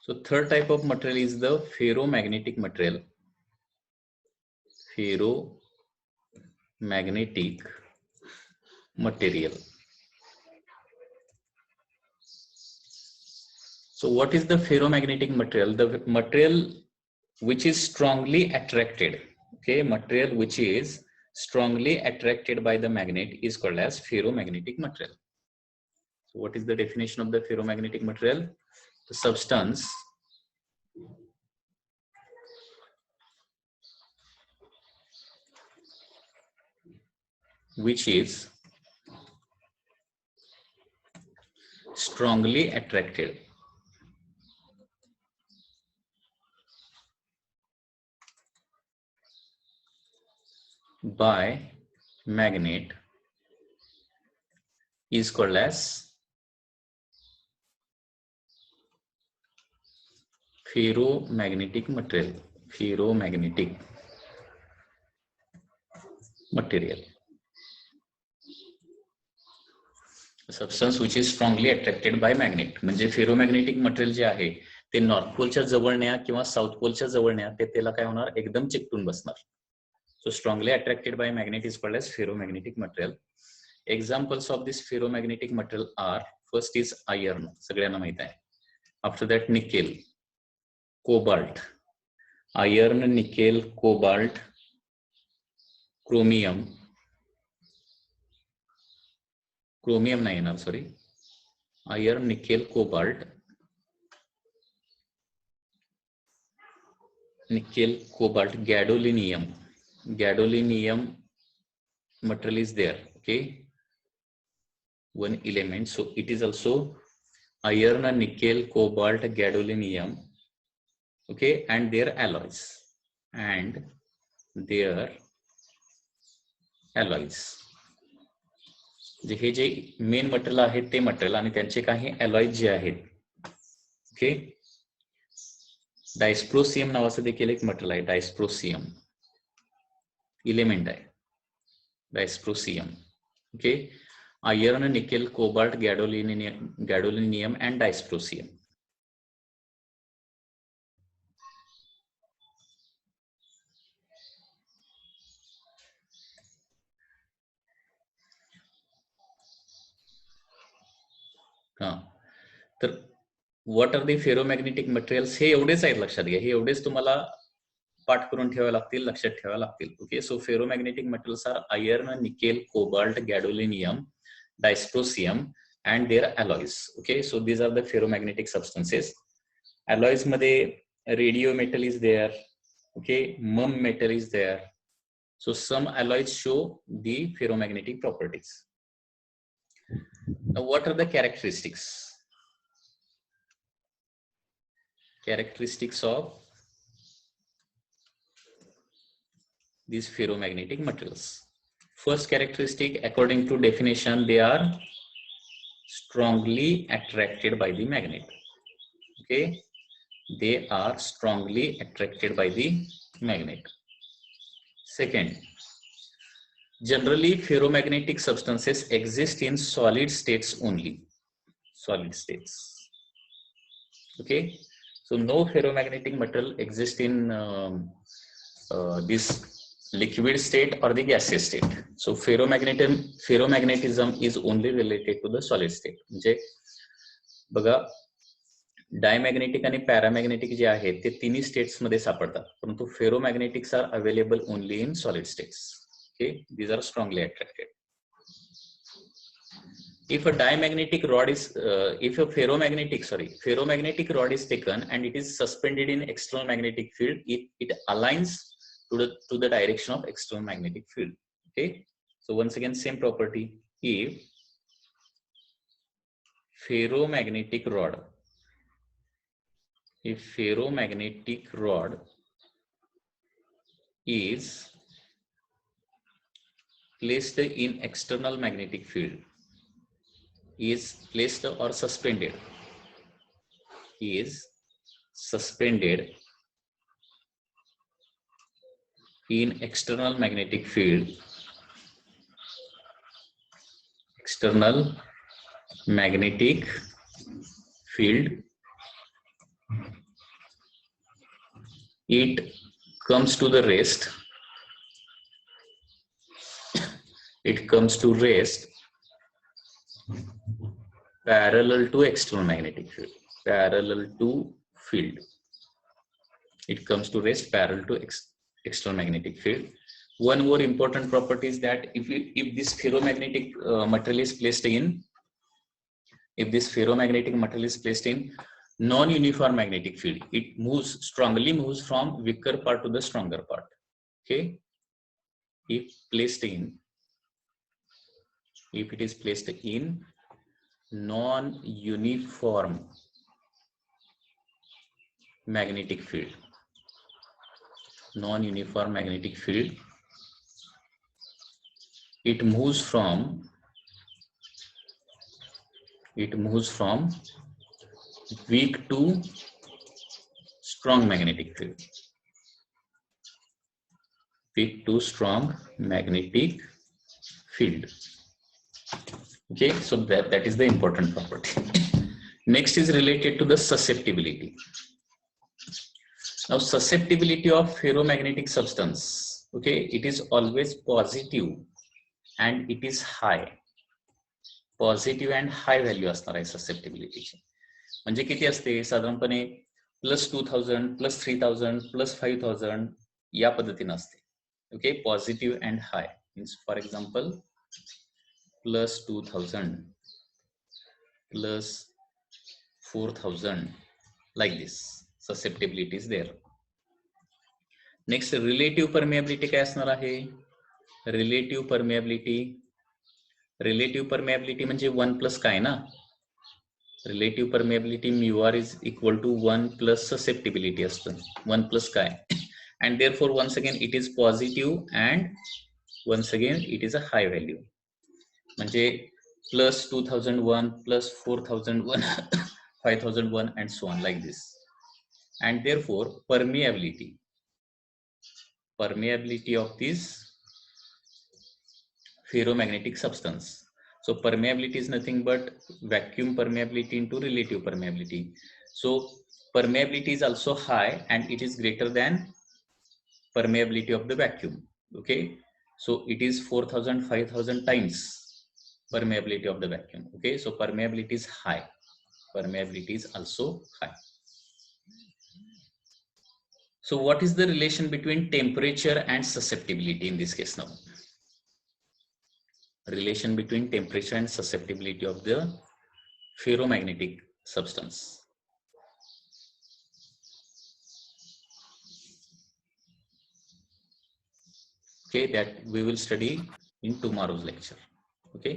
So third type of material is the ferromagnetic material. Ferromagnetic material. So what is the ferromagnetic material? The material which is strongly attracted. Okay, material which is strongly attracted by the magnet is called as ferromagnetic material. So what is the definition of the ferromagnetic material? The substance which is strongly attracted by magnet is called as ferromagnetic material. Ferromagnetic material. Substance which is strongly attracted by magnet. म्हणजे ferromagnetic material जे आहे ते north पोलच्या जवळ न्या किंवा south पोलच्या जवळ न्या ते त्याला काय होणार एकदम चिकटून बसणार. So strongly attracted by magnet is called as ferromagnetic material. Examples of this ferromagnetic material are, first is iron, सगळ्यांना माहित आहे. After that nickel, cobalt, iron, nickel, cobalt, chromium नाही येणार, sorry, iron, nickel, cobalt, gadolinium material is there. Okay, one element, so it is also iron, nickel, cobalt, gadolinium. Okay, and their alloys, हे जे main material आहे ते material आणि त्यांचे काही alloys जे आहेत. ओके, डायस्प्रोसियम नावाचं देखील एक मटेरियल आहे. डायस्प्रोसियम इलेमेंट आहे, dysprosium. Okay, iron, nickel, cobalt, gadolinium and dysprosium. तर what are the ferromagnetic materials, हे एवढेच आहेत, लक्षात घ्या. हे एवढेच तुम्हाला पाठ करून ठेवावे लागतील, लक्षात ठेवावे लागतील. Okay, so ferromagnetic materials are iron, nickel, cobalt, gadolinium, dysprosium and their alloys. Okay, so these are the ferromagnetic substances. Alloys मध्ये radio metal is there. Okay, mu metal is there. So some alloys show the ferromagnetic properties. Now what are the characteristics of these ferromagnetic materials? First characteristic, according to definition, they are strongly attracted by the magnet. Okay, they are strongly attracted by the magnet. Second, generally ferromagnetic substances exist in solid states only. Solid states. Okay, so no ferromagnetic material exists in this liquid state or the gaseous state. So ferromagnetism is only related to the solid state. म्हणजे बघा, diamagnetic आणि paramagnetic जे आहेत ते तिन्ही states मध्ये सापडतात, परंतु ferromagnetics are available only in solid states. Okay, these are strongly attracted. If a diamagnetic rod is, if a ferromagnetic rod is taken and it is suspended in external magnetic field, it aligns to the direction of external magnetic field. Okay, so once again same property. If ferromagnetic rod is placed in external magnetic field, is placed or suspended in external magnetic field, it comes to the rest. It comes to rest parallel to external magnetic field. Parallel to field. It comes to rest parallel to external magnetic field. One more important property is that if this ferromagnetic material is placed in, non-uniform magnetic field, it strongly moves from weaker part to the stronger part. Okay, if it is placed in non-uniform magnetic field, it moves from weak to strong magnetic field. Weak to strong magnetic field. Okay, so that is the important property. Next is related to the susceptibility. Now, susceptibility of ferromagnetic substance, okay, it is always positive and it is high. Positive and high value असणार आहे ससेप्टिबिलिटीची. म्हणजे किती असते साधारणपणे +2000 +3000 +5000 या पद्धतीने असते. Okay, positive and high means for example +2000 +4000 like this susceptibility is there. Next relative permeability काय असणार आहे? रिलेटिव्ह परमिएबिलिटी म्हणजे 1 प्लस काय ना, relative permeability μr is equal to 1 plus susceptibility असतं, 1 प्लस काय, and therefore once again it is positive and once again it is a high value. म्हणजे +2001 +4001 5001 and so on like this. And therefore permeability of this ferromagnetic substance. So permeability is nothing but vacuum permeability into relative permeability. So permeability is also high and it is greater than permeability of the vacuum. Okay, so it is 4000 5000 times permeability of the vacuum. Okay, so permeability is high, permeability is also high. So what is the relation between temperature and susceptibility in this case now? Relation between temperature and susceptibility of the ferromagnetic substance. Okay, that we will study in tomorrow's lecture. Okay.